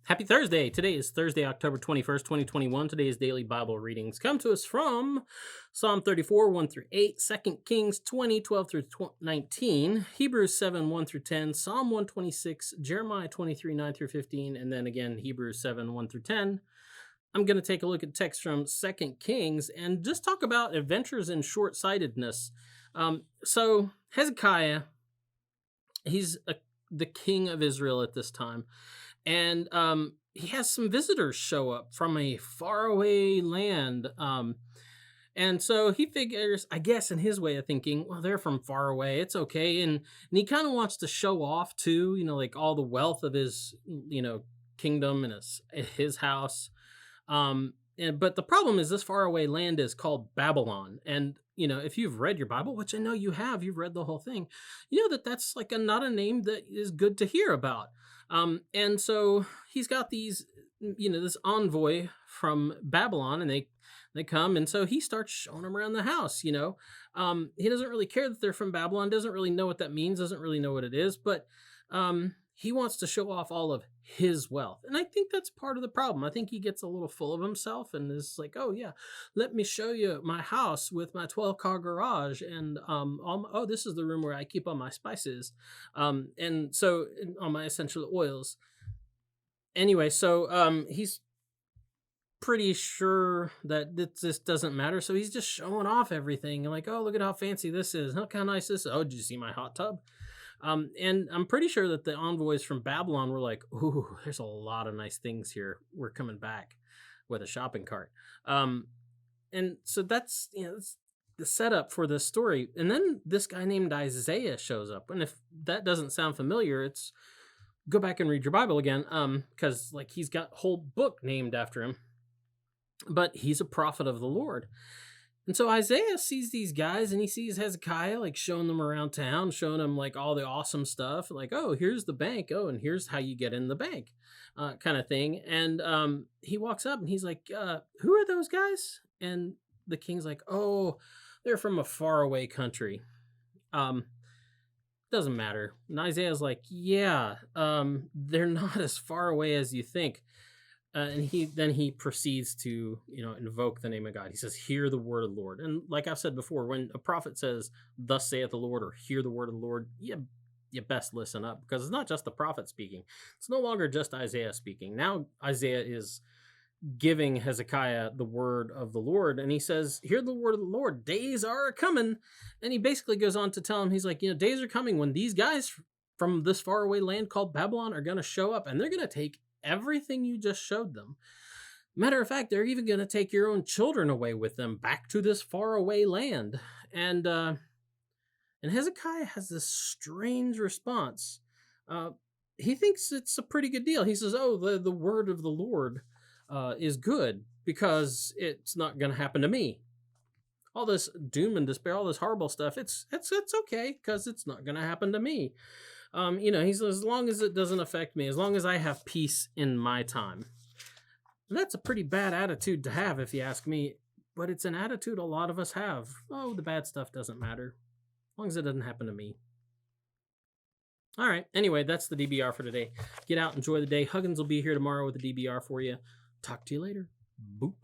Happy Thursday. Today is Thursday, October 21st, 2021. Today's daily Bible readings come to us from Psalm 34, 1 through 8, 2 Kings 20, 12 through 19, Hebrews 7, 1 through 10, Psalm 126, Jeremiah 23, 9 through 15, and then again Hebrews 7, 1 through 10. I'm going to take a look at text from 2 Kings and just talk about adventures in short-sightedness. So Hezekiah, he's the king of Israel at this time. And he has some visitors show up from a faraway land. And so he figures, I guess, in his way of thinking, well, they're from far away. It's okay. And he kind of wants to show off too, like all the wealth of his, kingdom and his house. But the problem is this faraway land is called Babylon. And, if you've read your Bible, which I know you have, you've read the whole thing, you know that's like not a name that is good to hear about. And so he's got these, this envoy from Babylon, and they come, and so he starts showing them around the house. He doesn't really care that they're from Babylon, doesn't really know what that means, doesn't really know what it is, but he wants to show off all of his wealth. And I think that's part of the problem. I think he gets a little full of himself and is like, oh yeah, let me show you my house with my 12-car garage. And, this is the room where I keep all my spices. And so all my essential oils. Anyway, so he's pretty sure that this doesn't matter. So he's just showing off everything. And like, oh, look at how fancy this is. Look how nice this is. Oh, did you see my hot tub? And I'm pretty sure that the envoys from Babylon were like, ooh, there's a lot of nice things here. We're coming back with a shopping cart. And so that's the setup for this story. And then this guy named Isaiah shows up. And if that doesn't sound familiar, it's go back and read your Bible again. Because he's got a whole book named after him. But he's a prophet of the Lord. And so Isaiah sees these guys and he sees Hezekiah showing them around town, showing them all the awesome stuff, oh, here's the bank. Oh, and here's how you get in the bank kind of thing. And he walks up and he's like, who are those guys? And the king's like, oh, they're from a faraway country. Doesn't matter. And Isaiah's like, yeah, they're not as far away as you think. And he proceeds to, invoke the name of God. He says, hear the word of the Lord. And like I've said before, when a prophet says, thus saith the Lord, or hear the word of the Lord, you best listen up, because it's not just the prophet speaking. It's no longer just Isaiah speaking. Now Isaiah is giving Hezekiah the word of the Lord. And he says, hear the word of the Lord. Days are coming. And he basically goes on to tell him, he's like, days are coming when these guys from this faraway land called Babylon are going to show up, and they're going to take everything you just showed them. Matter of fact, they're even going to take your own children away with them back to this faraway land. And Hezekiah has this strange response. He thinks it's a pretty good deal. He says, oh, the word of the Lord is good because it's not going to happen to me. All this doom and despair, all this horrible stuff, it's okay because it's not going to happen to me. He says, as long as it doesn't affect me, as long as I have peace in my time. And that's a pretty bad attitude to have, if you ask me, but it's an attitude a lot of us have. Oh, the bad stuff doesn't matter, as long as it doesn't happen to me. All right, anyway, that's the DBR for today. Get out, enjoy the day. Huggins will be here tomorrow with the DBR for you. Talk to you later. Boop.